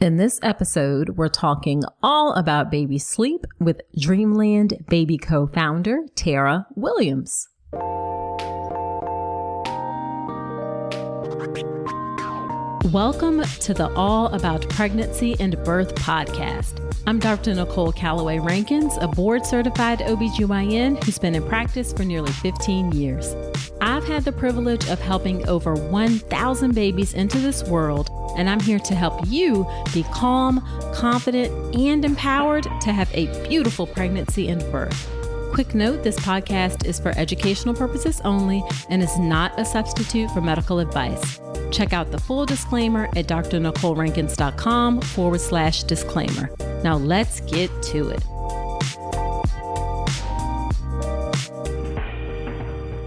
In this episode, we're talking all about baby sleep with Dreamland Baby co-founder Tara Willliams. Welcome to the All About Pregnancy and Birth podcast. I'm Dr. Nicole Calloway Rankins, a board-certified OBGYN who's been in practice for nearly 15 years. I've had the privilege of helping over 1,000 babies into this world, and I'm here to help you be calm, confident, and empowered to have a beautiful pregnancy and birth. Quick note, this podcast is for educational purposes only and is not a substitute for medical advice. Check out the full disclaimer at drnicolerankins.com/disclaimer. Now let's get to it.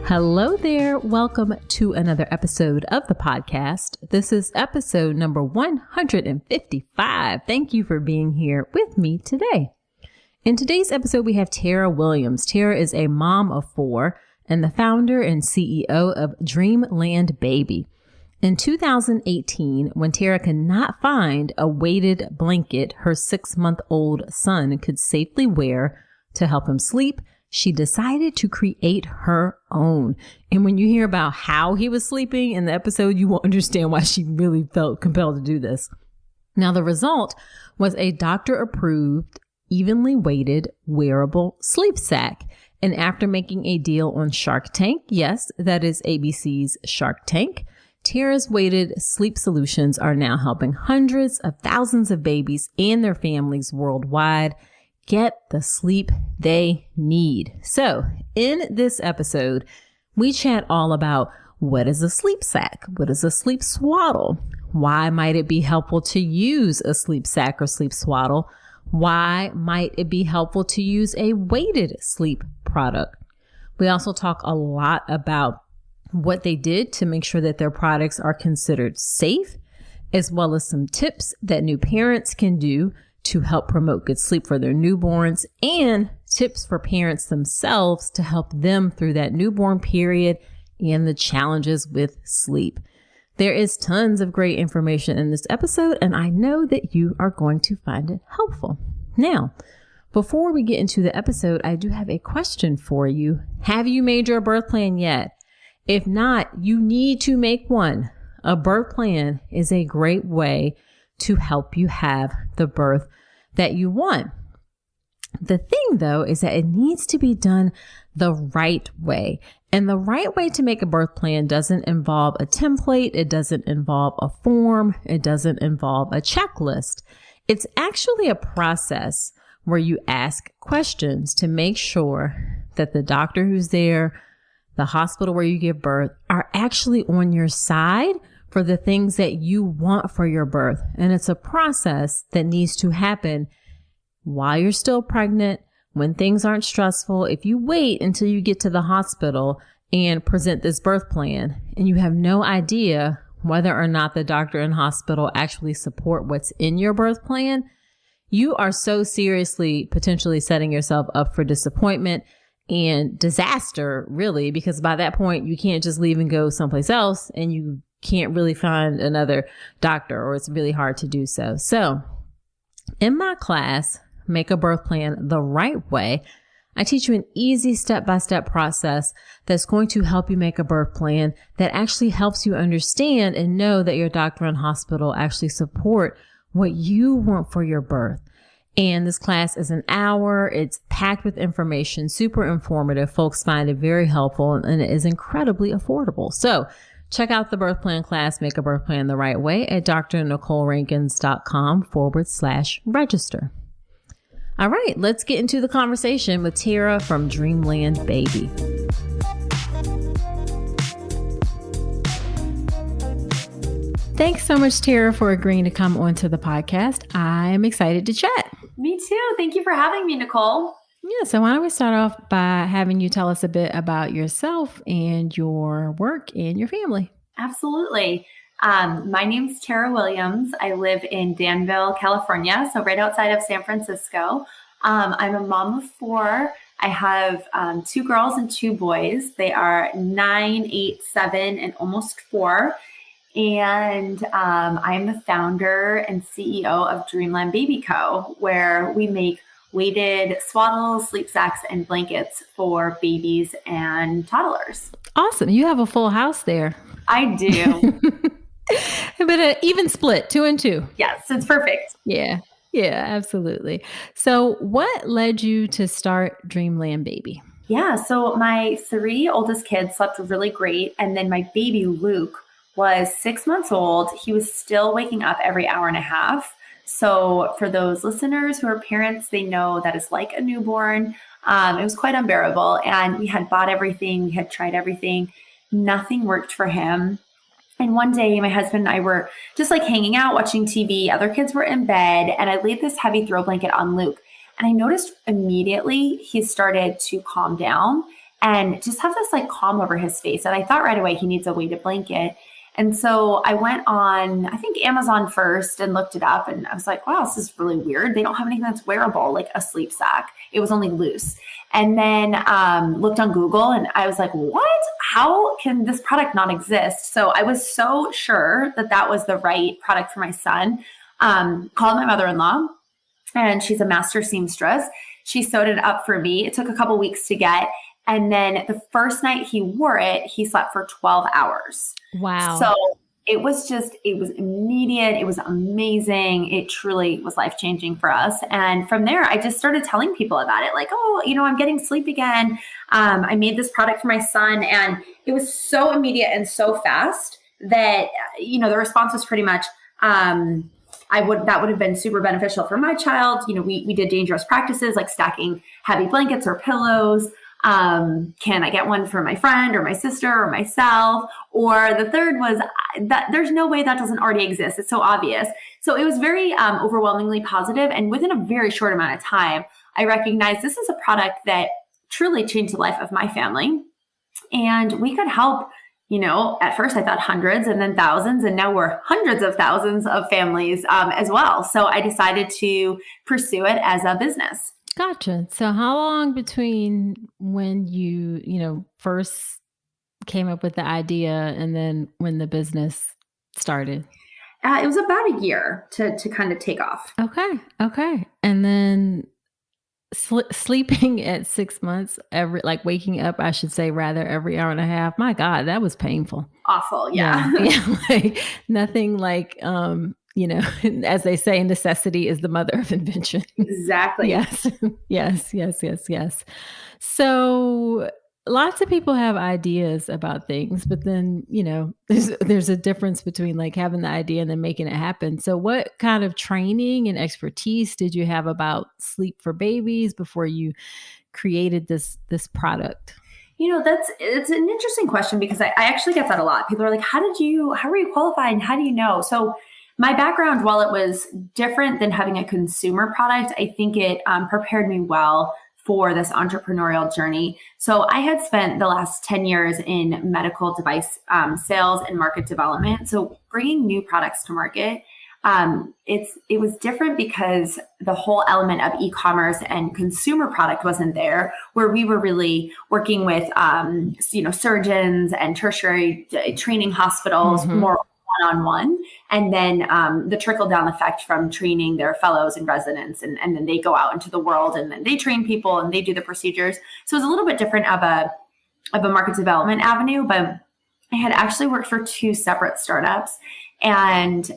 Hello there. Welcome to another episode of the podcast. This is episode number 155. Thank you for being here with me today. In today's episode, we have Tara Willliams. Tara is a mom of 4 and the founder and CEO of Dreamland Baby. In 2018, when Tara could not find a weighted blanket her 6-month-old son could safely wear to help him sleep, she decided to create her own. And when you hear about how he was sleeping in the episode, you will understand why she really felt compelled to do this. Now, the result was a doctor-approved, evenly weighted, wearable sleep sack. And after making a deal on Shark Tank, yes, that is ABC's Shark Tank, Tara's weighted sleep solutions are now helping hundreds of thousands of babies and their families worldwide get the sleep they need. So in this episode, we chat all about what is a sleep sack? What is a sleep swaddle? Why might it be helpful to use a sleep sack or sleep swaddle? Why might it be helpful to use a weighted sleep product? We also talk a lot about what they did to make sure that their products are considered safe, as well as some tips that new parents can do to help promote good sleep for their newborns, and tips for parents themselves to help them through that newborn period and the challenges with sleep. There is tons of great information in this episode, and I know that you are going to find it helpful. Now, before we get into the episode, I do have a question for you. Have you made your birth plan yet? If not, you need to make one. A birth plan is a great way to help you have the birth that you want. The thing, though, is that it needs to be done the right way. And the right way to make a birth plan doesn't involve a template. It doesn't involve a form. It doesn't involve a checklist. It's actually a process where you ask questions to make sure that the doctor who's there, the hospital where you give birth, are actually on your side for the things that you want for your birth. And it's a process that needs to happen while you're still pregnant, when things aren't stressful. If you wait until you get to the hospital and present this birth plan and you have no idea whether or not the doctor and hospital actually support what's in your birth plan, you are so seriously potentially setting yourself up for disappointment and disaster, really, because by that point, you can't just leave and go someplace else, and you can't really find another doctor, or it's really hard to do so. So in my class, Make a Birth Plan the Right Way, I teach you an easy step-by-step process that's going to help you make a birth plan that actually helps you understand and know that your doctor and hospital actually support what you want for your birth. And this class is an hour. It's packed with information, super informative. Folks find it very helpful, and it is incredibly affordable. So check out the birth plan class, Make a Birth Plan the Right Way, at drnicolerankins.com/register. All right, let's get into the conversation with Tara from Dreamland Baby. Thanks so much, Tara, for agreeing to come onto the podcast. I'm excited to chat. Me too. Thank you for having me, Nicole. Yeah, so why don't we start off by having you tell us a bit about yourself and your work and your family? Absolutely. My name's Tara Willliams. I live in Danville, California, so right outside of San Francisco. I'm a mom of 4. I have 2 girls and 2 boys. They are 9, 8, 7, and almost 4. And I'm the founder and CEO of Dreamland Baby Co., where we make weighted swaddles, sleep sacks, and blankets for babies and toddlers. Awesome. You have a full house there. I do. But an even split, 2 and 2. Yes, it's perfect. Yeah. Yeah, absolutely. So what led you to start Dreamland Baby? Yeah, so my 3 oldest kids slept really great. And then my baby Luke was 6 months old. He was still waking up every hour and a half. So for those listeners who are parents, they know that it's like a newborn. It was quite unbearable. And we had bought everything. We had tried everything. Nothing worked for him. And one day my husband and I were just like hanging out, watching TV. Other kids were in bed. And I laid this heavy throw blanket on Luke. And I noticed immediately he started to calm down and just have this like calm over his face. And I thought right away he needs a weighted blanket. And so I went on, I think Amazon first and looked it up. And I was like, wow, this is really weird. They don't have anything that's wearable, like a sleep sack. It was only loose. And then looked on Google and I was like, what? How can this product not exist? So I was so sure that that was the right product for my son. Called my mother-in-law, and she's a master seamstress. She sewed it up for me. It took a couple weeks to get. And then the first night he wore it, he slept for 12 hours. Wow. So it was immediate. It was amazing. It truly was life-changing for us. And from there, I just started telling people about it. Like, oh, I'm getting sleep again. I made this product for my son. And it was so immediate and so fast that, the response was pretty much, that would have been super beneficial for my child. We did dangerous practices like stacking heavy blankets or pillows. Can I get one for my friend or my sister or myself? Or the third was that there's no way that doesn't already exist. It's so obvious. So it was very overwhelmingly positive. And within a very short amount of time, I recognized this is a product that truly changed the life of my family. And we could help, at first I thought hundreds and then thousands, and now we're hundreds of thousands of families as well. So I decided to pursue it as a business. Gotcha. So how long between when you, first came up with the idea and then when the business started? It was about a year to kind of take off. Okay. And then sleeping at 6 months, waking up, I should say, rather, every hour and a half. My God, that was painful. Awful. Yeah. Like nothing like, as they say, necessity is the mother of invention. Exactly. Yes. So lots of people have ideas about things, but then, there's a difference between like having the idea and then making it happen. So what kind of training and expertise did you have about sleep for babies before you created this product? It's an interesting question because I actually get that a lot. People are like, how were you qualified? And how do you know? So my background, while it was different than having a consumer product, I think it prepared me well for this entrepreneurial journey. So I had spent the last 10 years in medical device sales and market development. So bringing new products to market, it was different because the whole element of e-commerce and consumer product wasn't there, where we were really working with, surgeons and tertiary training hospitals, more one-on-one, and then the trickle-down effect from training their fellows and residents, and then they go out into the world, and then they train people, and they do the procedures. So it was a little bit different of a market development avenue, but I had actually worked for 2 separate startups and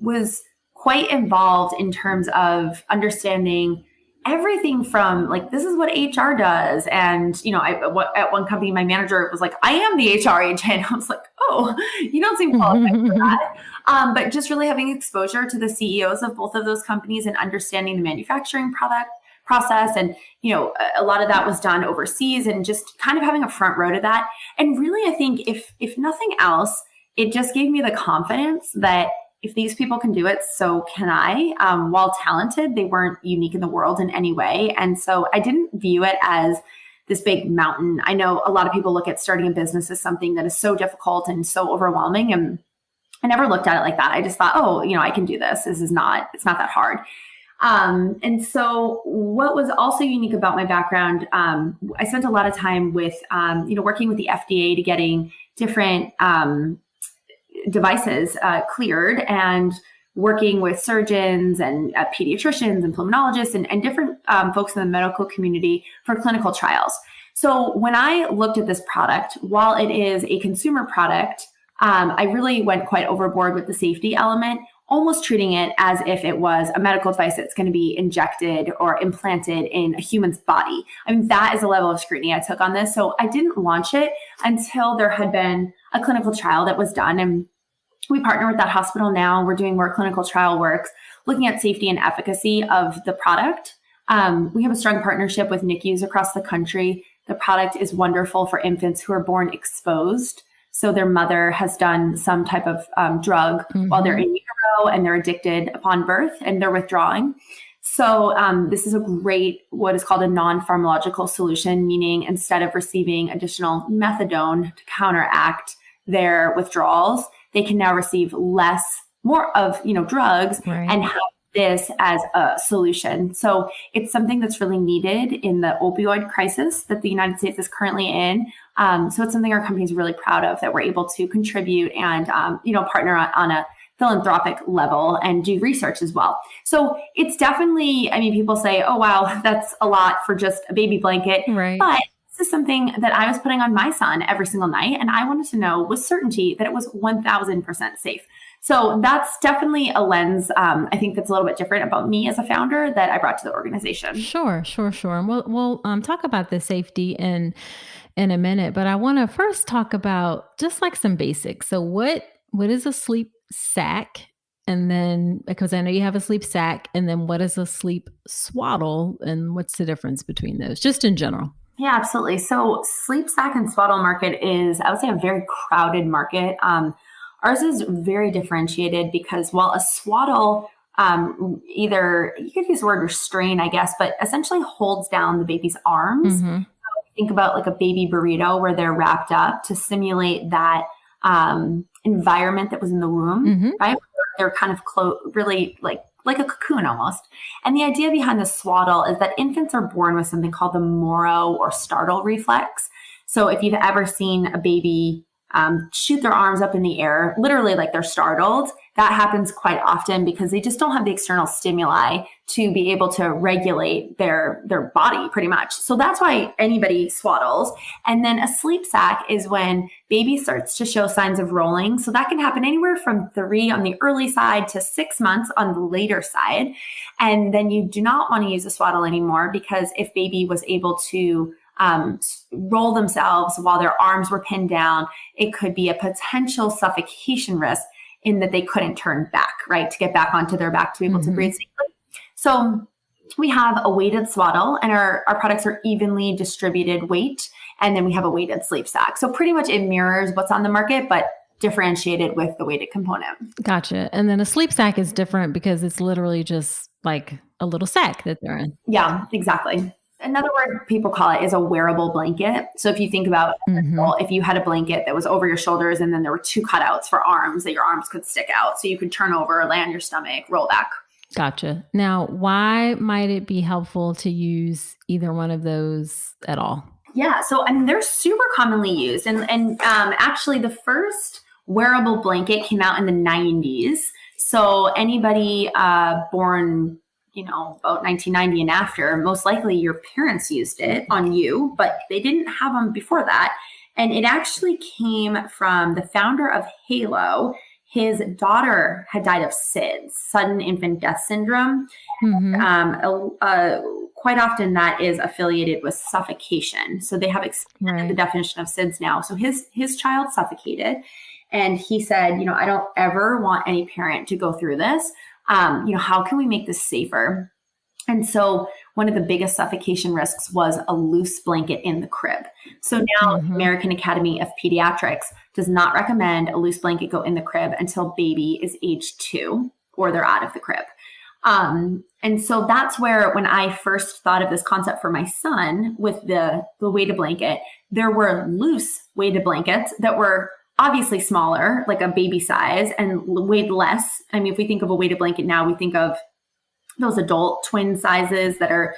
was quite involved in terms of understanding everything from like, this is what HR does. And, at one company, my manager was like, I am the HR agent. I was like, oh, you don't seem qualified for that. But just really having exposure to the CEOs of both of those companies and understanding the manufacturing process. And, a lot of that was done overseas and just kind of having a front row to that. And really, I think if nothing else, it just gave me the confidence that if these people can do it, so can I. While talented, they weren't unique in the world in any way. And so I didn't view it as this big mountain. I know a lot of people look at starting a business as something that is so difficult and so overwhelming. And I never looked at it like that. I just thought, I can do this. It's not that hard. And so what was also unique about my background, I spent a lot of time with, working with the FDA to getting different devices cleared and working with surgeons and pediatricians and pulmonologists and different folks in the medical community for clinical trials. So when I looked at this product, while it is a consumer product, I really went quite overboard with the safety element, almost treating it as if it was a medical device that's going to be injected or implanted in a human's body. I mean, that is the level of scrutiny I took on this. So I didn't launch it until there had been a clinical trial that was done. And we partner with that hospital now. We're doing more clinical trial work, looking at safety and efficacy of the product. We have a strong partnership with NICUs across the country. The product is wonderful for infants who are born exposed. So their mother has done some type of drug while they're in utero and they're addicted upon birth and they're withdrawing. So this is a great, what is called a non-pharmacological solution, meaning instead of receiving additional methadone to counteract their withdrawals, they can now receive more of, drugs and have this as a solution. So it's something that's really needed in the opioid crisis that the United States is currently in. So it's something our company is really proud of, that we're able to contribute and, partner on a philanthropic level and do research as well. So it's definitely, people say, oh, wow, that's a lot for just a baby blanket. Right. But this is something that I was putting on my son every single night. And I wanted to know with certainty that it was 1000% safe. So that's definitely a lens, I think, that's a little bit different about me as a founder that I brought to the organization. Sure. And we'll talk about the safety in a minute, but I want to first talk about just like some basics. So what is a sleep sack? And then, because I know you have a sleep sack, and then what is a sleep swaddle, and what's the difference between those, just in general? Yeah, absolutely. So sleep sack and swaddle market is, I would say, a very crowded market. Ours is very differentiated because while a swaddle, either you could use the word restrain, I guess, but essentially holds down the baby's arms. So think about like a baby burrito where they're wrapped up to simulate that environment that was in the womb, right? They're kind of really like a cocoon almost. And the idea behind the swaddle is that infants are born with something called the Moro or startle reflex. So if you've ever seen a baby shoot their arms up in the air, literally like they're startled, that happens quite often because they just don't have the external stimuli to be able to regulate their body pretty much. So that's why anybody swaddles. And then a sleep sack is when baby starts to show signs of rolling. So that can happen anywhere from 3 on the early side to 6 months on the later side. And then you do not want to use a swaddle anymore, because if baby was able to roll themselves while their arms were pinned down, it could be a potential suffocation risk in that they couldn't turn back, right, to get back onto their back to be able to breathe safely. So we have a weighted swaddle, and our products are evenly distributed weight. And then we have a weighted sleep sack. So pretty much it mirrors what's on the market, but differentiated with the weighted component. Gotcha. And then a sleep sack is different because it's literally just like a little sack that they're in. Yeah, exactly. Another word people call it is a wearable blanket. So if you think about if you had a blanket that was over your shoulders and then there were 2 cutouts for arms that your arms could stick out, so you could turn over, lay on your stomach, roll back. Gotcha. Now, why might it be helpful to use either one of those at all? Yeah. So, they're super commonly used. And actually the first wearable blanket came out in the 90s. So anybody born about 1990 and after, most likely your parents used it on you, but they didn't have them before that. And it actually came from the founder of Halo. His daughter had died of SIDS, sudden infant death syndrome. Quite often that is affiliated with suffocation. So they have expanded the definition of SIDS now. So his child suffocated, and he said, I don't ever want any parent to go through this. How can we make this safer? And so one of the biggest suffocation risks was a loose blanket in the crib. So now the American Academy of Pediatrics does not recommend a loose blanket go in the crib until baby is age 2 or they're out of the crib. And so that's where, when I first thought of this concept for my son with the weighted blanket, there were loose weighted blankets that were obviously smaller, like a baby size, and weighed less. If we think of a weighted blanket now, we think of those adult twin sizes that are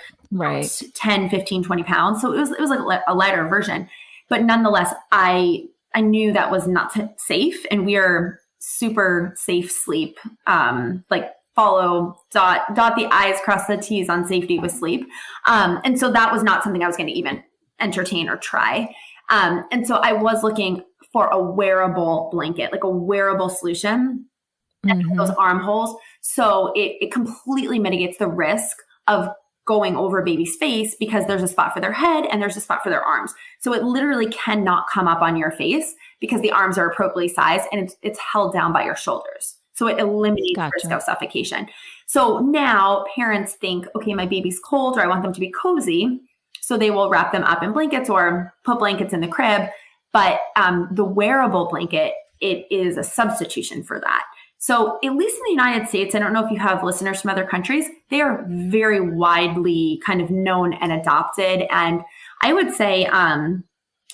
10, 15, 20 pounds. So it was like a lighter version. But nonetheless, I knew that was not safe. And we are super safe sleep, like dot the I's, cross the T's on safety with sleep. And so that was not something I was going to even entertain or try. And so I was looking for a wearable blanket, like a wearable solution and those armholes. So it completely mitigates the risk of going over baby's face because there's a spot for their head and there's a spot for their arms. So it literally cannot come up on your face because the arms are appropriately sized and it's held down by your shoulders. So it eliminates risk of suffocation. So now parents think, okay, my baby's cold or I want them to be cozy. So they will wrap them up in blankets or put blankets in the crib. But the wearable blanket, it is a substitution for that. So at least in the United States, I don't know if you have listeners from other countries, they are very widely kind of known and adopted. And I would say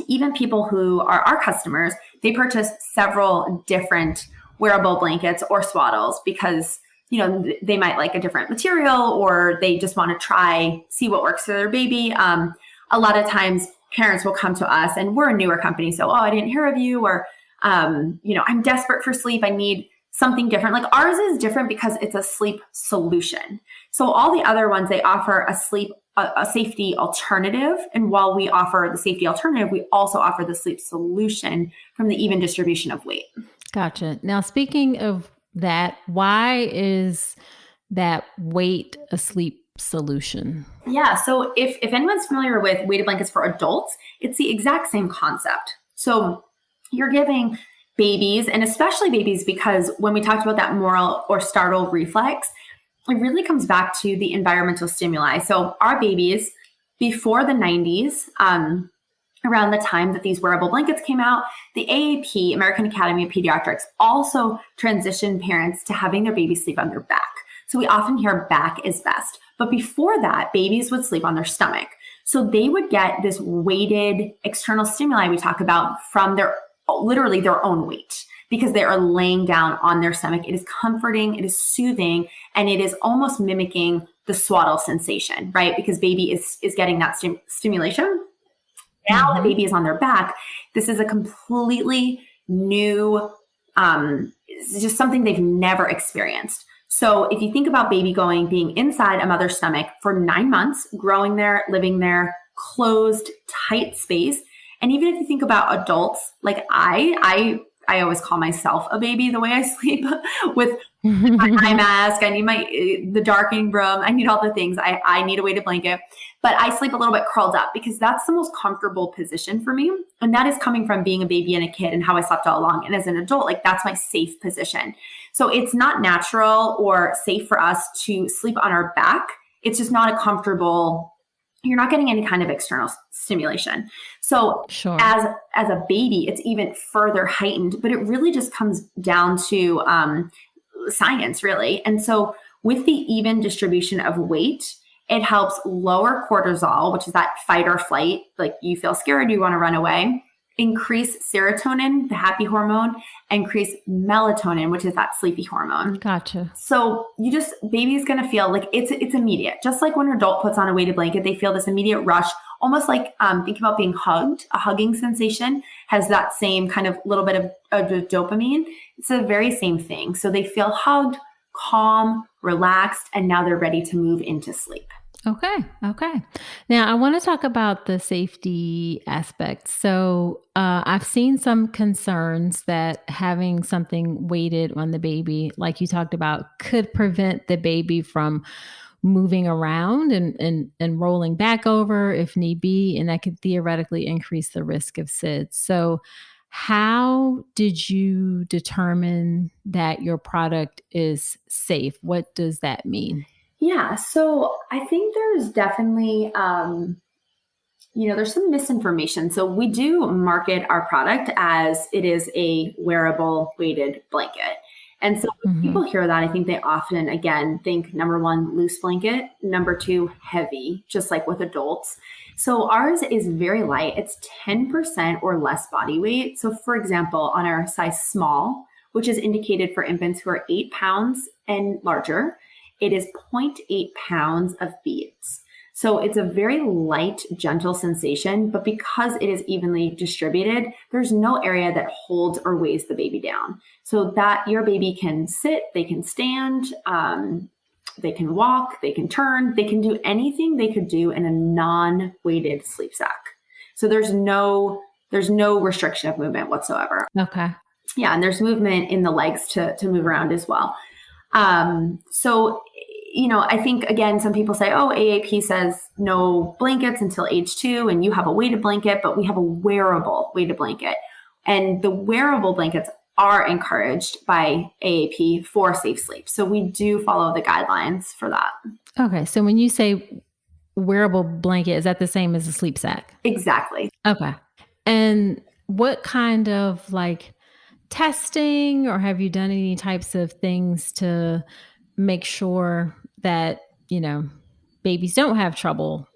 even people who are our customers, they purchase several different wearable blankets or swaddles because, you know, they might like a different material or they just want to see what works for their baby. A lot of times parents will come to us and we're a newer company. So, I didn't hear of you or, I'm desperate for sleep. I need something different. Like ours is different because it's a sleep solution. So all the other ones, they offer a safety alternative. And while we offer the safety alternative, we also offer the sleep solution from the even distribution of weight. Gotcha. Now, speaking of that, why is that weight a sleep solution? Yeah. So if anyone's familiar with weighted blankets for adults, it's the exact same concept. So you're giving babies, and especially babies, because when we talked about that moral or startle reflex, it really comes back to the environmental stimuli. So our babies before the 90s, around the time that these wearable blankets came out, the AAP, American Academy of Pediatrics, also transitioned parents to having their babies sleep on their back. So we often hear back is best. But before that, babies would sleep on their stomach. So they would get this weighted external stimuli we talk about from literally their own weight because they are laying down on their stomach. It is comforting, it is soothing, and it is almost mimicking the swaddle sensation, right? Because baby is getting that stimulation. Now the baby is on their back. This is a completely new, it's just something they've never experienced. So if you think about baby being inside a mother's stomach for 9 months, growing there, living there, closed, tight space. And even if you think about adults, like I always call myself a baby the way I sleep with my eye mask. I need the darkening room. I need all the things. I need a weighted blanket, but I sleep a little bit curled up because that's the most comfortable position for me. And that is coming from being a baby and a kid and how I slept all along. And as an adult, like that's my safe position. So it's not natural or safe for us to sleep on our back. It's just not a comfortable, you're not getting any kind of external stimulation. So sure. As a baby, it's even further heightened, but it really just comes down to science, really. And so with the even distribution of weight, it helps lower cortisol, which is that fight or flight, like you feel scared, you want to run away, increase serotonin, the happy hormone, increase melatonin, which is that sleepy hormone. Gotcha. So baby's going to feel like it's immediate. Just like when an adult puts on a weighted blanket, they feel this immediate rush, almost like think about being hugged. A hugging sensation has that same kind of little bit of dopamine. It's the very same thing. So they feel hugged, calm, relaxed, and now they're ready to move into sleep. Okay. Now I want to talk about the safety aspect. So I've seen some concerns that having something weighted on the baby, like you talked about, could prevent the baby from moving around and rolling back over if need be, and that could theoretically increase the risk of SIDS. So how did you determine that your product is safe? What does that mean? Yeah. So I think there's definitely, there's some misinformation. So we do market our product as it is a wearable weighted blanket. And so when people hear that, I think they often, again, think number one, loose blanket, number two, heavy, just like with adults. So ours is very light. It's 10% or less body weight. So for example, on our size small, which is indicated for infants who are 8 pounds and larger, it is 0.8 pounds of beads. So it's a very light, gentle sensation, but because it is evenly distributed, there's no area that holds or weighs the baby down. So that your baby can sit, they can stand, they can walk, they can turn, they can do anything they could do in a non-weighted sleep sack. So there's no restriction of movement whatsoever. Okay. Yeah, and there's movement in the legs to move around as well. So, I think, again, some people say, oh, AAP says no blankets until age 2, and you have a weighted blanket, but we have a wearable weighted blanket. And the wearable blankets are encouraged by AAP for safe sleep. So we do follow the guidelines for that. Okay. So when you say wearable blanket, is that the same as a sleep sack? Exactly. Okay. And what kind of testing, or have you done any types of things to make sure that, babies don't have trouble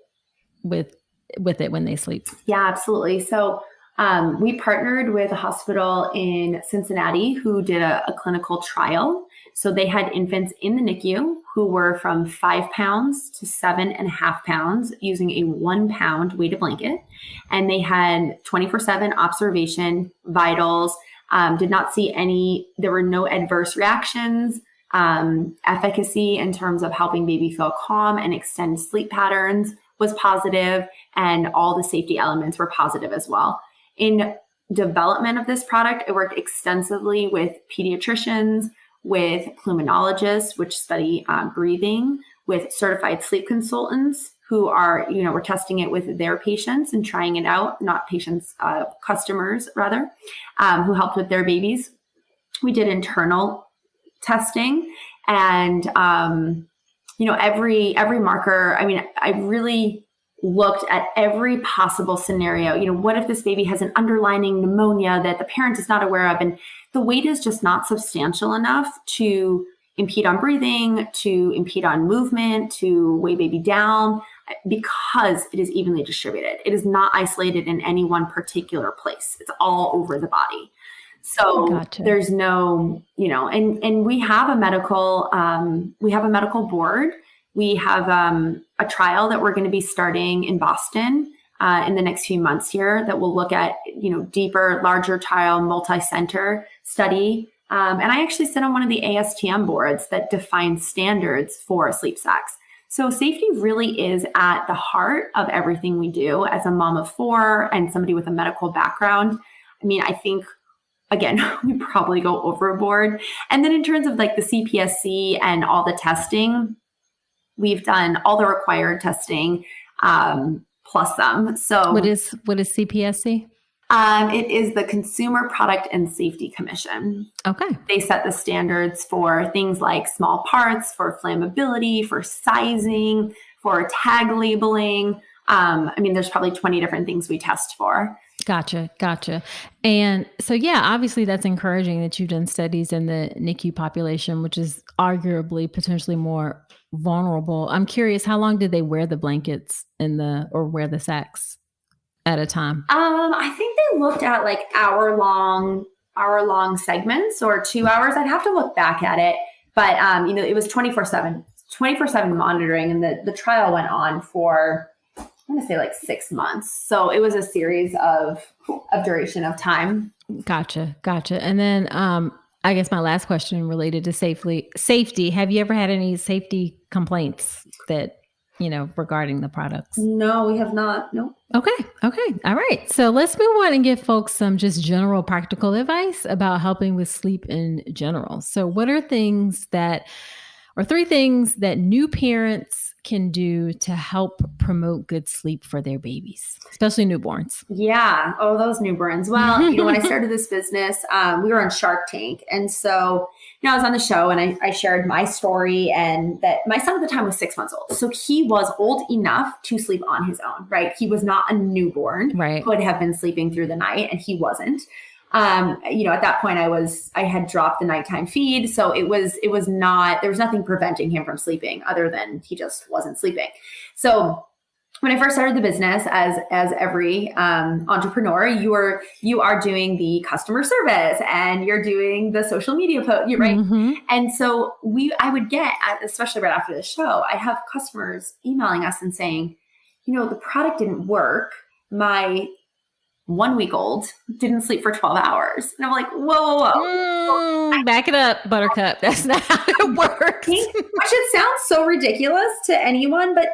with it when they sleep? Yeah, absolutely. So we partnered with a hospital in Cincinnati who did a clinical trial. So they had infants in the NICU who were from 5 pounds to 7.5 pounds using a 1 pound weighted blanket. And they had 24/7 observation, vitals, did not see there were no adverse reactions, efficacy in terms of helping baby feel calm and extend sleep patterns was positive, and all the safety elements were positive as well. In development of this product, it worked extensively with pediatricians, with pulmonologists, which study breathing, with certified sleep consultants who are, we're testing it with their patients and trying it out, not patients, customers rather, who helped with their babies. We did internal testing and, every marker. I mean, I really looked at every possible scenario. What if this baby has an underlying pneumonia that the parent is not aware of? And the weight is just not substantial enough to impede on breathing, to impede on movement, to weigh baby down, because it is evenly distributed. It is not isolated in any one particular place. It's all over the body. So Gotcha. There's no, and we have a medical board. We have a trial that we're going to be starting in Boston in the next few months here that will look at, deeper, larger trial, multi-center study. And I actually sit on one of the ASTM boards that defines standards for sleep sacks. So safety really is at the heart of everything we do as a mom of 4 and somebody with a medical background. I mean, I think, again, we probably go overboard. And then in terms of the Cpsc and all the testing, we've done all the required testing, plus some. So what is Cpsc? It is the Consumer Product and Safety Commission. Okay. They set the standards for things like small parts, for flammability, for sizing, for tag labeling. There's probably 20 different things we test for. Gotcha. And so, yeah, obviously that's encouraging that you've done studies in the NICU population, which is arguably potentially more vulnerable. I'm curious, how long did they wear the blankets or wear the sacks at a time? I think they looked at hour-long segments or 2 hours. I'd have to look back at it, but it was 24/7 monitoring, and the trial went on for, I want to say 6 months. So it was a series of duration of time. Gotcha. And then I guess my last question related to safety. Have you ever had any safety complaints that, regarding the products? No, we have not. Nope. Okay. All right. So let's move on and give folks some just general practical advice about helping with sleep in general. So what are 3 things that new parents can do to help promote good sleep for their babies, especially newborns? Yeah. Oh, those newborns. Well, when I started this business, we were on Shark Tank. And so, I was on the show and I shared my story, and that my son at the time was 6 months old. So he was old enough to sleep on his own, right? He was not a newborn, right? Could have been sleeping through the night, and he wasn't. At that point I had dropped the nighttime feed. So there was nothing preventing him from sleeping other than he just wasn't sleeping. So when I first started the business, as every entrepreneur, you are doing the customer service and you're doing the social media post, right? Mm-hmm. And so I would get, especially right after the show, I have customers emailing us and saying, the product didn't work. My 1 week old didn't sleep for 12 hours. And I'm like, whoa. Back it up, Buttercup. That's not how it works. Which it sounds so ridiculous to anyone, but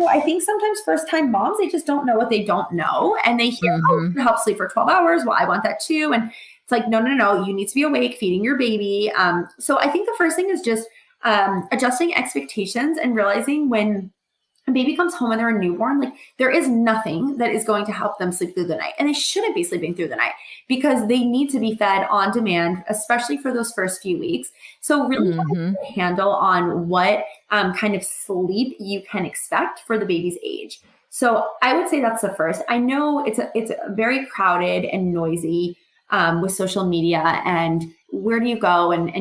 I think sometimes first time moms, they just don't know what they don't know. And they hear, you help sleep for 12 hours. Well, I want that too. And it's like, no, you need to be awake feeding your baby. So I think the first thing is just adjusting expectations and realizing when a baby comes home and they're a newborn, like there is nothing that is going to help them sleep through the night. And they shouldn't be sleeping through the night because they need to be fed on demand, especially for those first few weeks. So really get a handle on what kind of sleep you can expect for the baby's age. So I would say that's the first. I know it's very crowded and noisy with social media and where do you go? And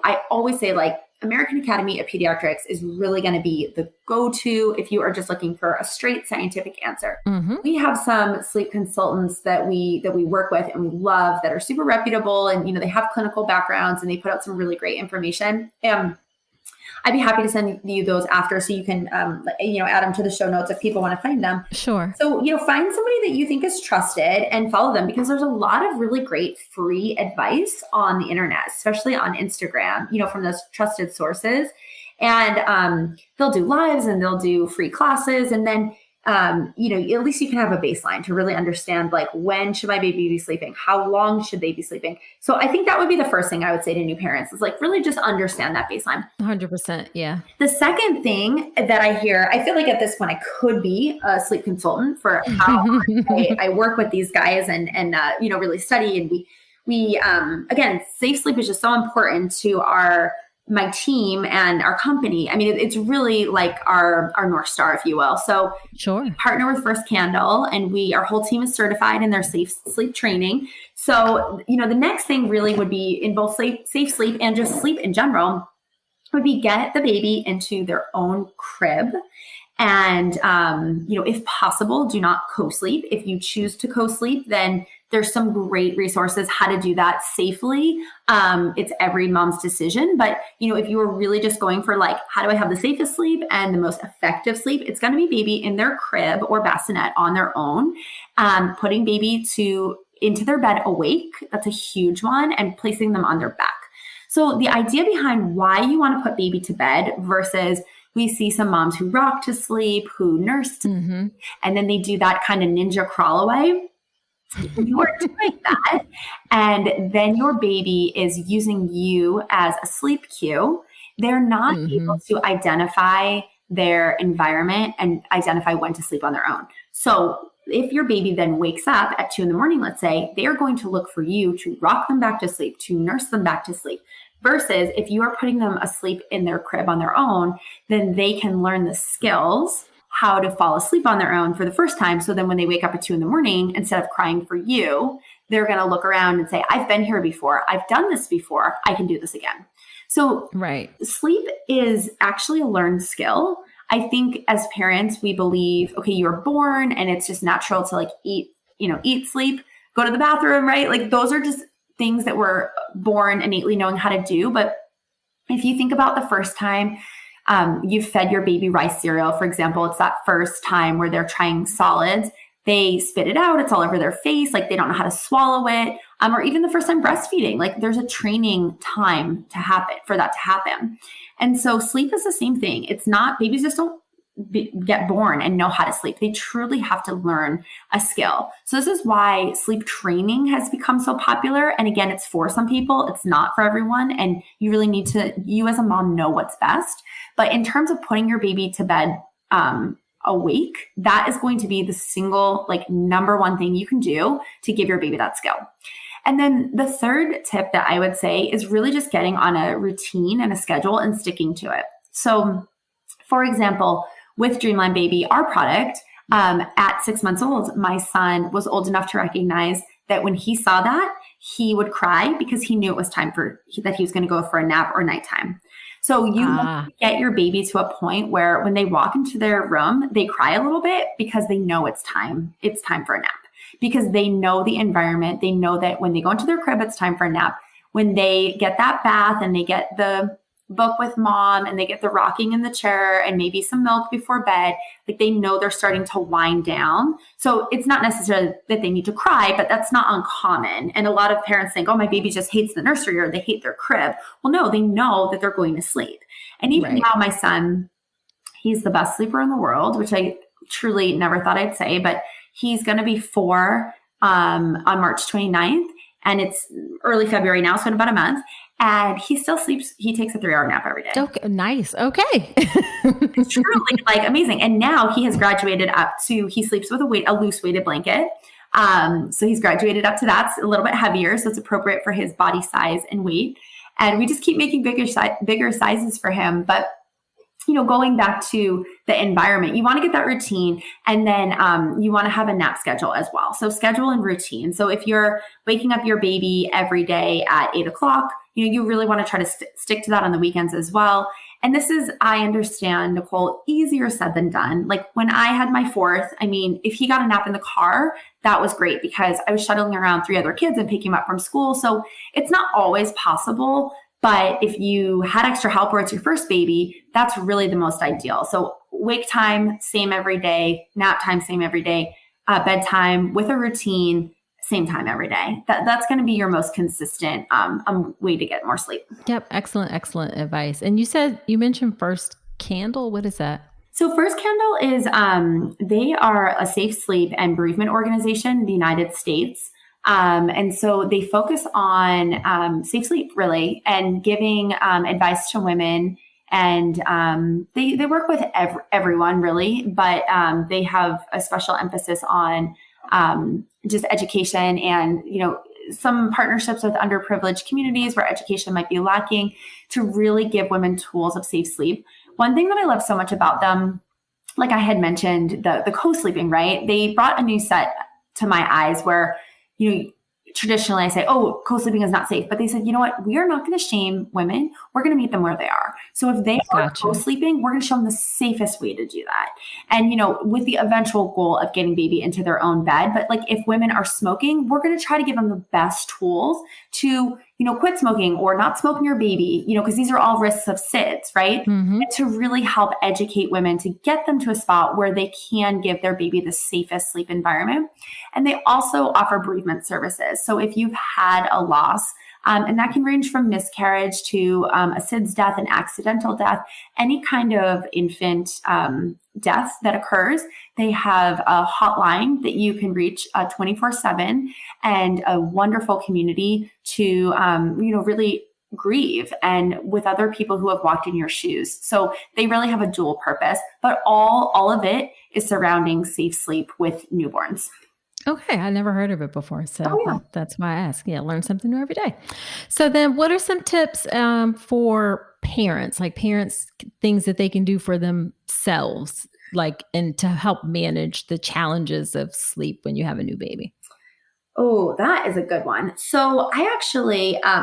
I always say like, American Academy of Pediatrics is really going to be the go-to if you are just looking for a straight scientific answer. We have some sleep consultants that we work with and we love that are super reputable and, they have clinical backgrounds and they put out some really great information. I'd be happy to send you those after so you can, add them to the show notes if people want to find them. Sure. So, find somebody that you think is trusted and follow them because there's a lot of really great free advice on the internet, especially on Instagram, from those trusted sources. And they'll do lives and they'll do free classes. And then, at least you can have a baseline to really understand, like, when should my baby be sleeping? How long should they be sleeping? So I think that would be the first thing I would say to new parents is like, really just understand that baseline. 100%. Yeah. The second thing that I hear, I feel like at this point I could be a sleep consultant for how I work with these guys and really study. And we again, safe sleep is just so important to my team and our company. I mean, it's really like our North Star, if you will. So sure. We partner with First Candle and our whole team is certified in their safe sleep training. So, the next thing really would be in both safe sleep and just sleep in general would be get the baby into their own crib. And, if possible, do not co-sleep. If you choose to co-sleep, then there's some great resources how to do that safely. It's every mom's decision. But, if you were really just going for like, how do I have the safest sleep and the most effective sleep? It's going to be baby in their crib or bassinet on their own, putting baby into their bed awake. That's a huge one, and placing them on their back. So the idea behind why you want to put baby to bed versus we see some moms who rock to sleep, who nurse to sleep, and then they do that kind of ninja crawl away. You are doing that. And then your baby is using you as a sleep cue. They're not able to identify their environment and identify when to sleep on their own. So if your baby then wakes up at 2 a.m, let's say, they are going to look for you to rock them back to sleep, to nurse them back to sleep. Versus if you are putting them asleep in their crib on their own, then they can learn the skills how to fall asleep on their own for the first time. So then when they wake up at 2 a.m, instead of crying for you, they're going to look around and say, I've been here before. I've done this before. I can do this again. So sleep is actually a learned skill. I think as parents, we believe, okay, you're born and it's just natural to like eat, sleep, go to the bathroom, right? Like those are just things that we're born innately knowing how to do. But if you think about the first time you've fed your baby rice cereal, for example, it's that first time where they're trying solids, they spit it out, it's all over their face, like they don't know how to swallow it, or even the first time breastfeeding, like there's a training time for that to happen. And so sleep is the same thing. It's not, babies just don't get born and know how to sleep. They truly have to learn a skill. So this is why sleep training has become so popular. And again, it's for some people, it's not for everyone. And you really need to, you as a mom, know what's best. But in terms of putting your baby to bed awake, that is going to be the single, number one thing you can do to give your baby that skill. And then the third tip that I would say is really just getting on a routine and a schedule and sticking to it. So for example, with Dreamland Baby, our product, at 6 months old, my son was old enough to recognize that when he saw that, he would cry because he knew it was time that he was going to go for a nap or nighttime. So you want to get your baby to a point where when they walk into their room, they cry a little bit because they know it's time. It's time for a nap because they know the environment. They know that when they go into their crib, it's time for a nap. When they get that bath and they get the book with mom and they get the rocking in the chair and maybe some milk before bed, like they know they're starting to wind down. So it's not necessarily that they need to cry, but that's not uncommon. And a lot of parents think, oh, my baby just hates the nursery or they hate their crib. Well, no, they know that they're going to sleep. And even now, my son, he's the best sleeper in the world, which I truly never thought I'd say, but he's going to be 4 on March 29th. And it's early February now, so in about a month. And he still sleeps. He takes a 3-hour nap every day. Okay, nice. Okay. It's truly like amazing. And now he has graduated up to, he sleeps with a loose weighted blanket. So he's graduated up to that. It's a little bit heavier. So it's appropriate for his body size and weight. And we just keep making bigger sizes for him. But going back to the environment, you want to get that routine, and then you want to have a nap schedule as well. So schedule and routine. So if you're waking up your baby every day at 8:00, you really want to try to stick to that on the weekends as well. And this is, I understand, Nicole, easier said than done. Like when I had my 4th, if he got a nap in the car, that was great because I was shuttling around 3 other kids and picking him up from school. So it's not always possible. But if you had extra help or it's your first baby, that's really the most ideal. So wake time, same every day, nap time, same every day, bedtime with a routine, same time every day. That's going to be your most consistent way to get more sleep. Yep. Excellent advice. And you mentioned First Candle. What is that? So First Candle is, they are a safe sleep and bereavement organization in the United States. And so they focus on safe sleep, really, and giving advice to women. And they work with everyone, really, but they have a special emphasis on just education and, some partnerships with underprivileged communities where education might be lacking to really give women tools of safe sleep. One thing that I love so much about them, like I had mentioned, the co-sleeping, right? They brought a new set to my eyes where traditionally I say, oh, co-sleeping is not safe. But they said, you know what? We are not going to shame women. We're going to meet them where they are. So if they are co-sleeping, we're going to show them the safest way to do that. And, with the eventual goal of getting baby into their own bed. But like if women are smoking, we're going to try to give them the best tools to, quit smoking or not smoking your baby, because these are all risks of SIDS, right? Mm-hmm. And to really help educate women to get them to a spot where they can give their baby the safest sleep environment. And they also offer bereavement services. So if you've had a loss, and that can range from miscarriage to a SIDS death, an accidental death, any kind of infant death that occurs, they have a hotline that you can reach 24/7 and a wonderful community to, really grieve and with other people who have walked in your shoes. So they really have a dual purpose, but all of it is surrounding safe sleep with newborns. Okay. I never heard of it before. So that's why I ask. Yeah. Learn something new every day. So then what are some tips for parents, things that they can do for themselves, and to help manage the challenges of sleep when you have a new baby? Oh, that is a good one. So I actually have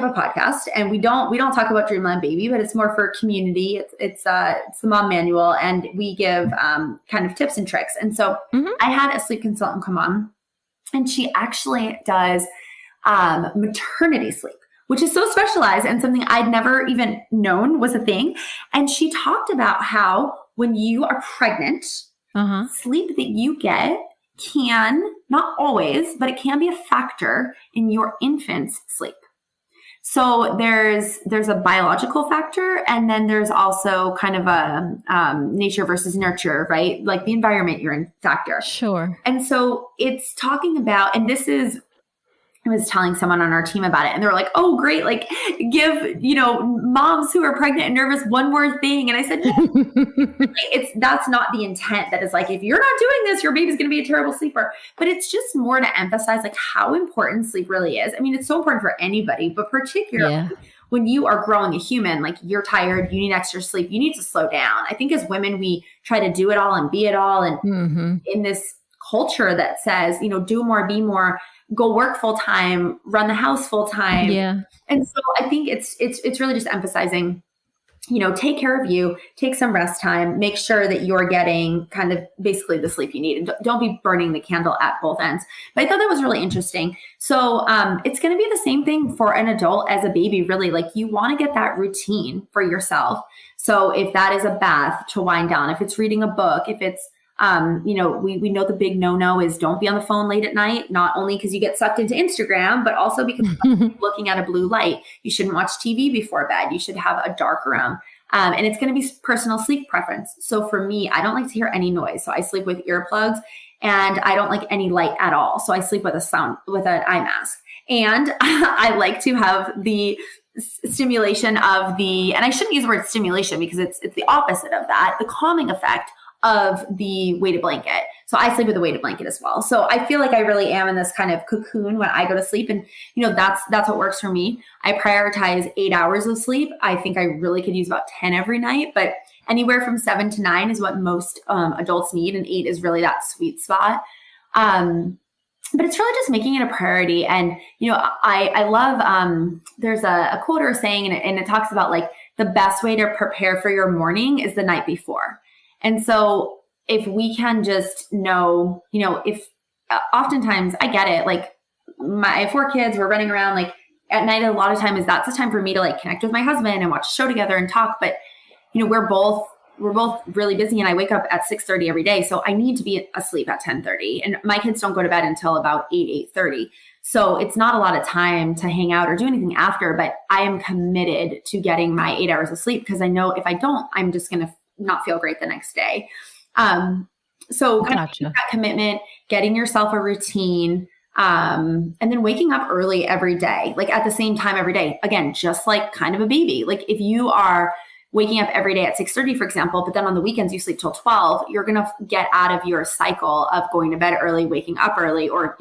a podcast, and we don't talk about Dreamland Baby, but it's more for community. It's the mom manual, and we give kind of tips and tricks. And so I had a sleep consultant come on, and she actually does maternity sleep, which is so specialized and something I'd never even known was a thing. And she talked about how when you are pregnant, sleep that you get can, not always, but it can be a factor in your infant's sleep. So there's a biological factor, and then there's also kind of a nature versus nurture, right? Like the environment you're in factor. Sure. And so it's talking about, and this is, I was telling someone on our team about it, and they were like, oh, great. Like give, moms who are pregnant and nervous one more thing. And I said, that's not the intent. That is like, if you're not doing this, your baby's going to be a terrible sleeper. But it's just more to emphasize like how important sleep really is. I mean, it's so important for anybody, but particularly when you are growing a human, like you're tired, you need extra sleep, you need to slow down. I think as women, we try to do it all and be it all. And in this culture that says, do more, be more, go work full time, run the house full time. Yeah. And so I think it's really just emphasizing take care of you, take some rest time, make sure that you're getting kind of basically the sleep you need. And don't be burning the candle at both ends. But I thought that was really interesting. So it's going to be the same thing for an adult as a baby, really. Like you want to get that routine for yourself. So if that is a bath to wind down, if it's reading a book, if it's, we know the big no-no is don't be on the phone late at night, not only because you get sucked into Instagram, but also because looking at a blue light. You shouldn't watch TV before bed. You should have a dark room. And it's going to be personal sleep preference. So for me, I don't like to hear any noise. So I sleep with earplugs and I don't like any light at all. So I sleep with an eye mask. And I like to have the stimulation of and I shouldn't use the word stimulation because it's the opposite of that, the calming effect of the weighted blanket. So I sleep with a weighted blanket as well. So I feel like I really am in this kind of cocoon when I go to sleep. And, that's what works for me. I prioritize 8 hours of sleep. I think I really could use about 10 every night, but anywhere from 7 to 9 is what most adults need. And 8 is really that sweet spot. But it's really just making it a priority. And, I love, there's a quote or a saying, and it talks about like the best way to prepare for your morning is the night before. And so if we can just know, if oftentimes I get it, like I have 4 kids, we're running around like at night, a lot of times that's the time for me to like connect with my husband and watch a show together and talk. But, we're both really busy and I wake up at 6:30 every day. So I need to be asleep at 10:30 and my kids don't go to bed until about 8:30. So it's not a lot of time to hang out or do anything after, but I am committed to getting my 8 hours of sleep because I know if I don't, I'm just going to not feel great the next day. So kind of that commitment, getting yourself a routine, and then waking up early every day, like at the same time every day. Again, just like kind of a baby. Like if you are waking up every day at 6:30, for example, but then on the weekends you sleep till 12, you're going to get out of your cycle of going to bed early, waking up early, or,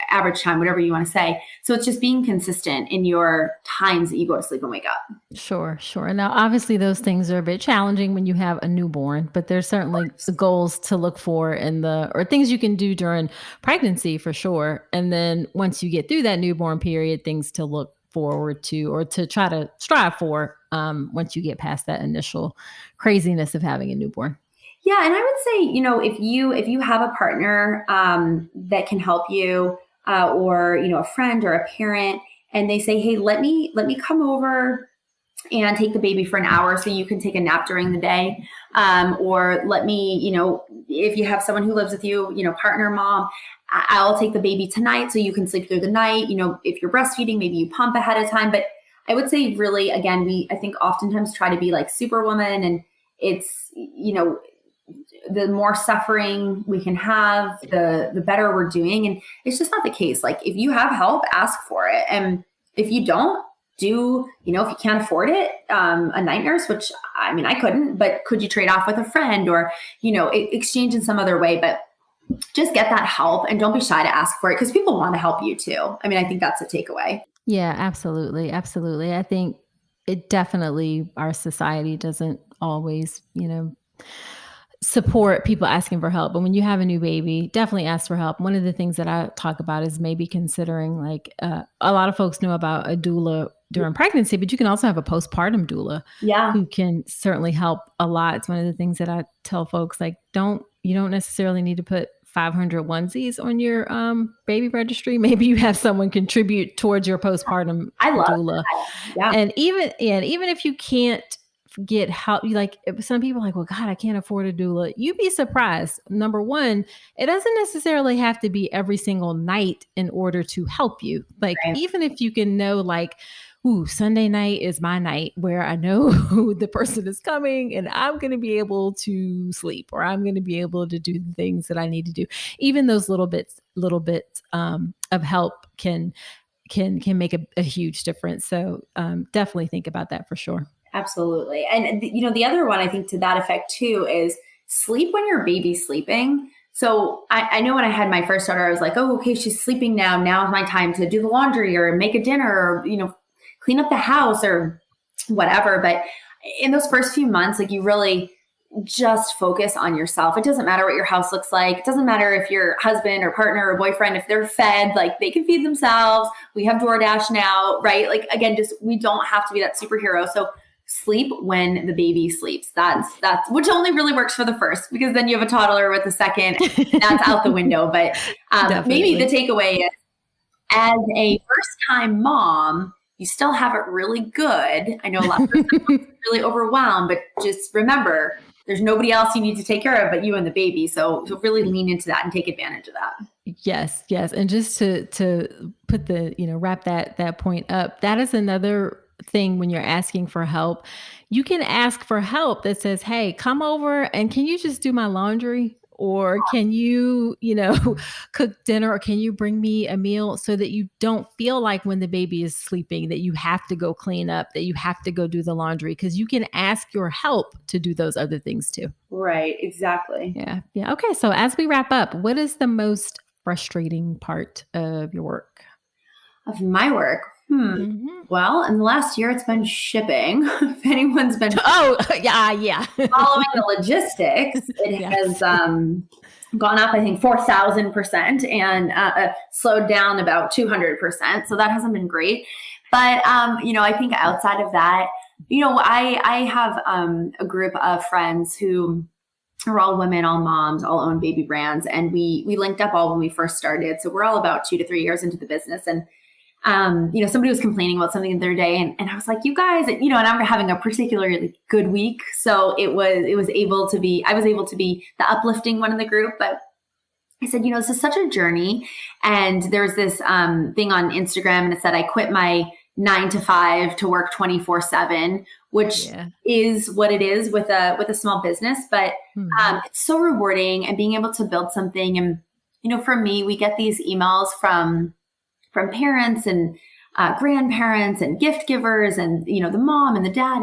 average time, whatever you want to say. So it's just being consistent in your times that you go to sleep and wake up. Sure. Now, obviously those things are a bit challenging when you have a newborn, but there's certainly goals to look for or things you can do during pregnancy for sure. And then once you get through that newborn period, things to look forward to or to try to strive for once you get past that initial craziness of having a newborn. Yeah. And I would say, if you have a partner that can help you, or, a friend or a parent, and they say, hey, let me come over and take the baby for an hour so you can take a nap during the day. Or let me, if you have someone who lives with you, partner, mom, I'll take the baby tonight so you can sleep through the night. If you're breastfeeding, maybe you pump ahead of time. But I would say really, again, I think oftentimes try to be like superwoman, and it's, the more suffering we can have, the better we're doing. And it's just not the case. Like if you have help, ask for it. And if you don't if you can't afford it, a night nurse, which I couldn't, but could you trade off with a friend or, exchange in some other way, but just get that help and don't be shy to ask for it because people want to help you too. I think that's a takeaway. Yeah, absolutely. Absolutely. I think it definitely, our society doesn't always, support people asking for help. But when you have a new baby, definitely ask for help. One of the things that I talk about is maybe considering a lot of folks know about a doula during pregnancy, but you can also have a postpartum doula who can certainly help a lot. It's one of the things that I tell folks, like, you don't necessarily need to put 500 onesies on your baby registry. Maybe you have someone contribute towards your postpartum doula. Yeah. And even if you can't get help, some people are like, well, God, I can't afford a doula. You'd be surprised. Number one, it doesn't necessarily have to be every single night in order to help you. Even if you can know, Sunday night is my night where I know who the person is coming and I'm going to be able to sleep, or I'm going to be able to do the things that I need to do. Even those little bits of help can make a huge difference. So definitely think about that for sure. Absolutely. And, the other one I think to that effect too is sleep when your baby's sleeping. So I know when I had my first daughter, I was like, oh, okay, she's sleeping now. Now is my time to do the laundry or make a dinner or, clean up the house or whatever. But in those first few months, you really just focus on yourself. It doesn't matter what your house looks like. It doesn't matter if your husband or partner or boyfriend, if they're fed, they can feed themselves. We have DoorDash now, right? Again, we don't have to be that superhero. So sleep when the baby sleeps. That's which only really works for the first, because then you have a toddler with the second. That's out the window. But maybe the takeaway is, as a first-time mom, you still have it really good. I know a lot of times are really overwhelmed, but just remember, there's nobody else you need to take care of but you and the baby. So really lean into that and take advantage of that. Yes. And just to put the, wrap that point up, that is another thing when you're asking for help. You can ask for help that says, hey, come over and can you just do my laundry? Or can you, cook dinner, or can you bring me a meal, so that you don't feel like when the baby is sleeping that you have to go clean up, that you have to go do the laundry, because you can ask your help to do those other things too. Right. Exactly. Yeah. Okay. So as we wrap up, what is the most frustrating part of your work? Of my work? Well, in the last year, it's been shipping. If anyone's been following the logistics, it has gone up, I think, 4,000% and slowed down about 200%. So that hasn't been great. But, I think outside of that, I have a group of friends who are all women, all moms, all own baby brands. And we linked up all when we first started. So we're all about 2 to 3 years into the business. And somebody was complaining about something the other day, and I was like, you guys, and I'm having a particularly good week. So I was able to be the uplifting one in the group. But I said, this is such a journey. And there's this thing on Instagram, and it said, I quit my 9 to 5 to work 24/7, which is what it is with a small business. But it's so rewarding, and being able to build something. And, for me, we get these emails from parents and grandparents and gift givers and, the mom and the dad.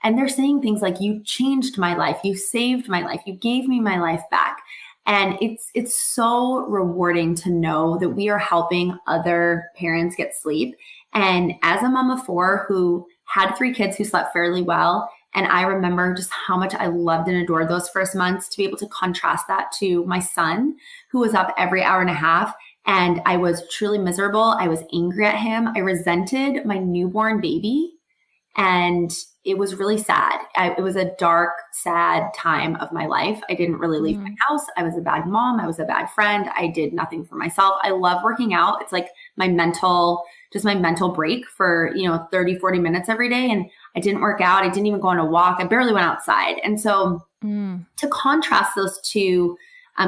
And they're saying things like, you changed my life. You saved my life. You gave me my life back. And it's so rewarding to know that we are helping other parents get sleep. And as a mom of 4 who had 3 kids who slept fairly well, and I remember just how much I loved and adored those first months, to be able to contrast that to my son, who was up every hour and a half. And I was truly miserable. I was angry at him. I resented my newborn baby. And it was really sad. It was a dark, sad time of my life. I didn't really leave my house. I was a bad mom. I was a bad friend. I did nothing for myself. I love working out. It's like my mental break for, 30, 40 minutes every day. And I didn't work out. I didn't even go on a walk. I barely went outside. And so to contrast those two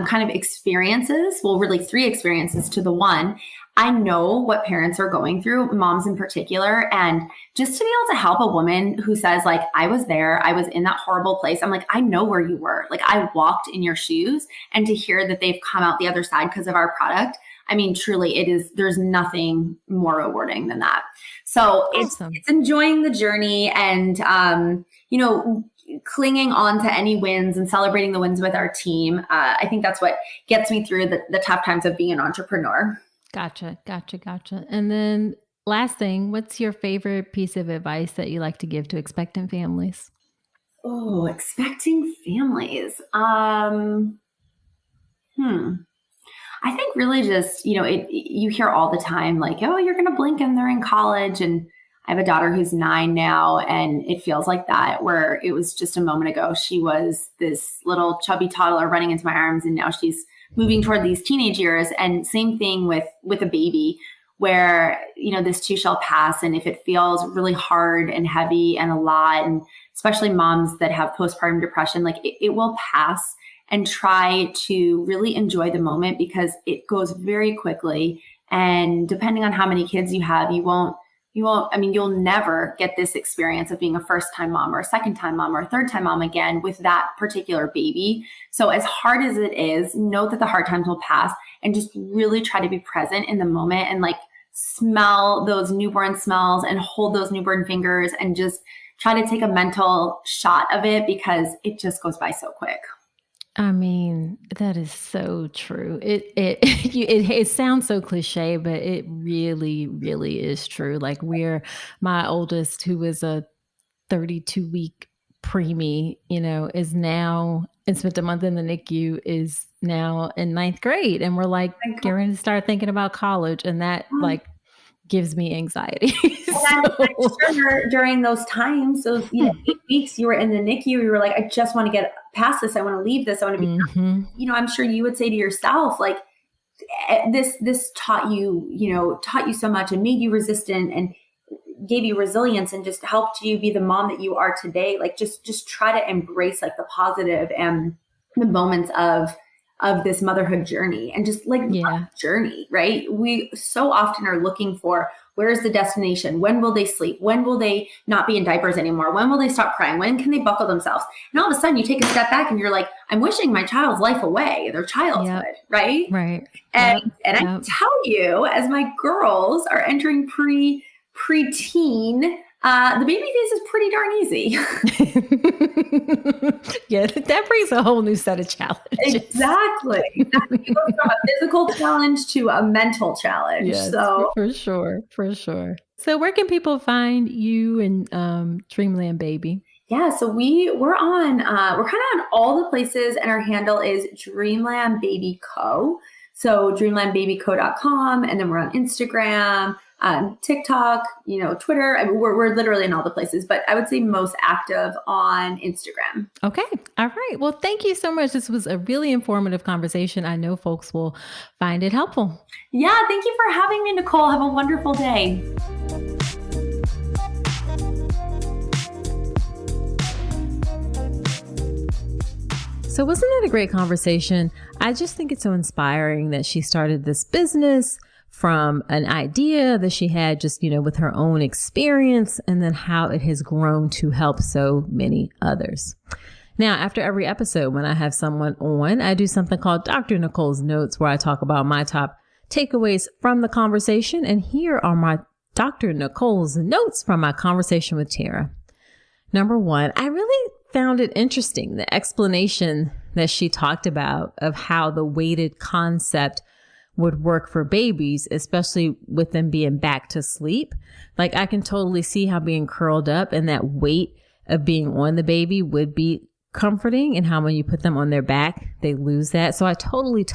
kind of experiences, well, really 3 experiences to the one, I know what parents are going through, moms in particular. And just to be able to help a woman who says, like, I was there, I was in that horrible place. I'm like, I know where you were. Like, I walked in your shoes. And to hear that they've come out the other side because of our product, I mean, truly, there's nothing more rewarding than that. So awesome. It's enjoying the journey and, clinging on to any wins and celebrating the wins with our team. I think that's what gets me through the tough times of being an entrepreneur. Gotcha. And then last thing, what's your favorite piece of advice that you like to give to expectant families? Oh, expecting families. I think really just, you hear all the time, like, oh, you're going to blink and they're in college. And I have a daughter who's 9 now, and it feels like that, where it was just a moment ago, she was this little chubby toddler running into my arms, and now she's moving toward these teenage years. And same thing with a baby, where, this too shall pass. And if it feels really hard and heavy and a lot, and especially moms that have postpartum depression, like it will pass. And try to really enjoy the moment, because it goes very quickly. And depending on how many kids you have, you'll never get this experience of being a first-time mom or a second-time mom or a third-time mom again with that particular baby. So as hard as it is, know that the hard times will pass, and just really try to be present in the moment and like smell those newborn smells and hold those newborn fingers and just try to take a mental shot of it, because it just goes by so quick. I mean, that is so true. It sounds so cliche, but it really, really is true. Like, my oldest, who was a 32-week preemie, is now, and spent a month in the NICU, is now in 9th grade. And we're like, getting ready to start thinking about college. And that like gives me anxiety. And I'm sure during those times, those 8 weeks you were in the NICU, you were like, I just want to get past this. I want to leave this. I want to be, I'm sure you would say to yourself, like, this taught you so much and made you resistant and gave you resilience and just helped you be the mom that you are today. Like, just try to embrace like the positive and the moments of this motherhood journey, and just like journey, right? We so often are looking for, where's the destination? When will they sleep? When will they not be in diapers anymore? When will they stop crying? When can they buckle themselves? And all of a sudden you take a step back and you're like, I'm wishing my child's life away, their childhood, right? Right. And I can tell you, as my girls are entering preteen, the baby phase is pretty darn easy. Yeah, that brings a whole new set of challenges. Exactly. It goes from a physical challenge to a mental challenge. Yes, so for sure. So where can people find you and Dreamland Baby? Yeah, so we're kind of on all the places, and our handle is Dreamland Baby Co. So dreamlandbabyco.com, and then we're on Instagram, TikTok, Twitter. I mean, we're literally in all the places, but I would say most active on Instagram. Okay. All right. Well, thank you so much. This was a really informative conversation. I know folks will find it helpful. Yeah. Thank you for having me, Nicole. Have a wonderful day. So wasn't that a great conversation? I just think it's so inspiring that she started this business from an idea that she had just, with her own experience, and then how it has grown to help so many others. Now, after every episode, when I have someone on, I do something called Dr. Nicole's Notes, where I talk about my top takeaways from the conversation. And here are my Dr. Nicole's notes from my conversation with Tara. Number one, I really found it interesting, the explanation that she talked about of how the weighted concept would work for babies, especially with them being back to sleep. Like, I can totally see how being curled up and that weight of being on the baby would be comforting, and how when you put them on their back, they lose that. So I totally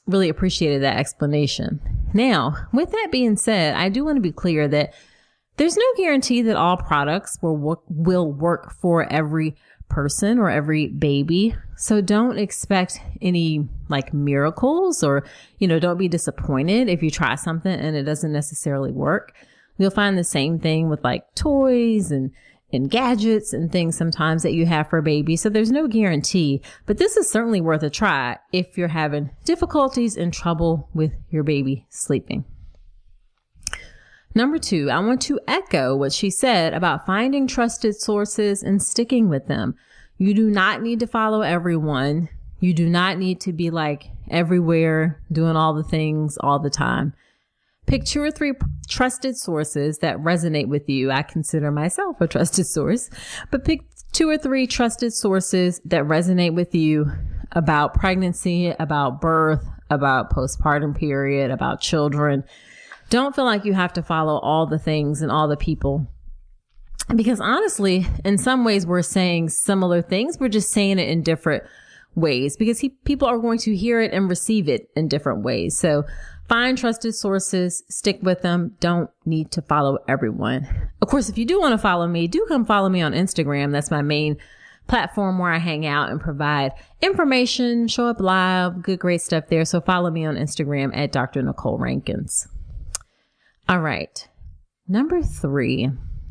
really appreciated that explanation. Now, with that being said, I do want to be clear that there's no guarantee that all products will work for every person or every baby. So don't expect any like miracles, or, don't be disappointed if you try something and it doesn't necessarily work. You'll find the same thing with like toys and gadgets and things sometimes that you have for a baby. So there's no guarantee, but this is certainly worth a try if you're having difficulties and trouble with your baby sleeping. Number two, I want to echo what she said about finding trusted sources and sticking with them. You do not need to follow everyone. You do not need to be like everywhere, doing all the things all the time. Pick 2 or 3 trusted sources that resonate with you. I consider myself a trusted source, but pick 2 or 3 trusted sources that resonate with you about pregnancy, about birth, about postpartum period, about children. Don't feel like you have to follow all the things and all the people, because honestly, in some ways we're saying similar things. We're just saying it in different ways, because people are going to hear it and receive it in different ways. So find trusted sources, stick with them. Don't need to follow everyone. Of course, if you do want to follow me, do come follow me on Instagram. That's my main platform where I hang out and provide information, show up live, good, great stuff there. So follow me on Instagram at Dr. Nicole Rankins. All right. Number 3,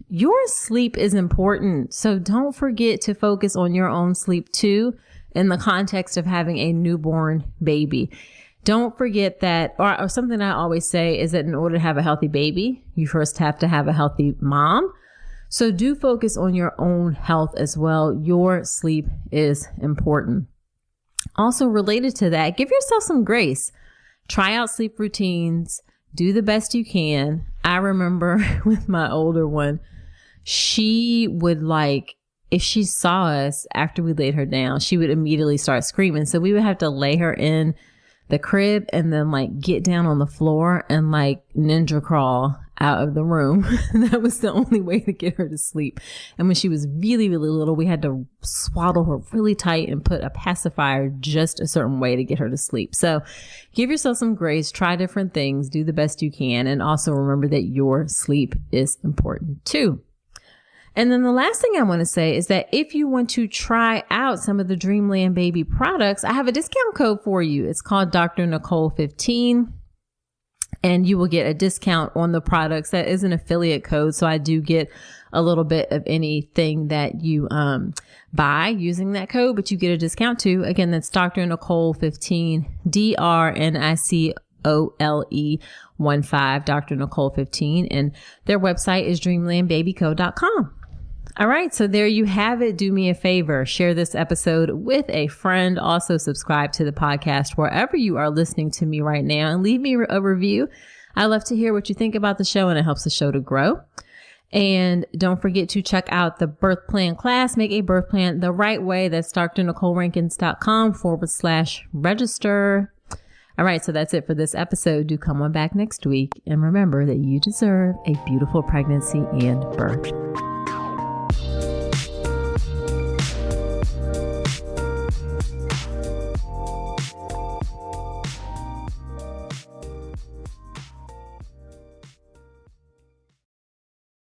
your sleep is important. So don't forget to focus on your own sleep too, in the context of having a newborn baby. Don't forget that, or something I always say is that in order to have a healthy baby, you first have to have a healthy mom. So do focus on your own health as well. Your sleep is important. Also related to that, give yourself some grace. Try out sleep routines. Do the best you can. I remember with my older one, she would if she saw us after we laid her down, she would immediately start screaming. So we would have to lay her in the crib and then get down on the floor and ninja crawl out of the room. That was the only way to get her to sleep. And when she was really, really little, we had to swaddle her really tight and put a pacifier just a certain way to get her to sleep. So give yourself some grace, try different things, do the best you can. And also remember that your sleep is important too. And then the last thing I want to say is that if you want to try out some of the Dreamland Baby products, I have a discount code for you. It's called Dr. Nicole 15. And you will get a discount on the products. That is an affiliate code. So I do get a little bit of anything that you buy using that code, but you get a discount too. Again, that's Dr. Nicole 15, DrNicole 15, Dr. Nicole 15. And their website is dreamlandbabyco.com. All right. So there you have it. Do me a favor. Share this episode with a friend. Also subscribe to the podcast wherever you are listening to me right now and leave me a review. I love to hear what you think about the show, and it helps the show to grow. And don't forget to check out the birth plan class. Make a birth plan the right way. That's drnicolerankins.com/register. All right. So that's it for this episode. Do come on back next week. And remember that you deserve a beautiful pregnancy and birth.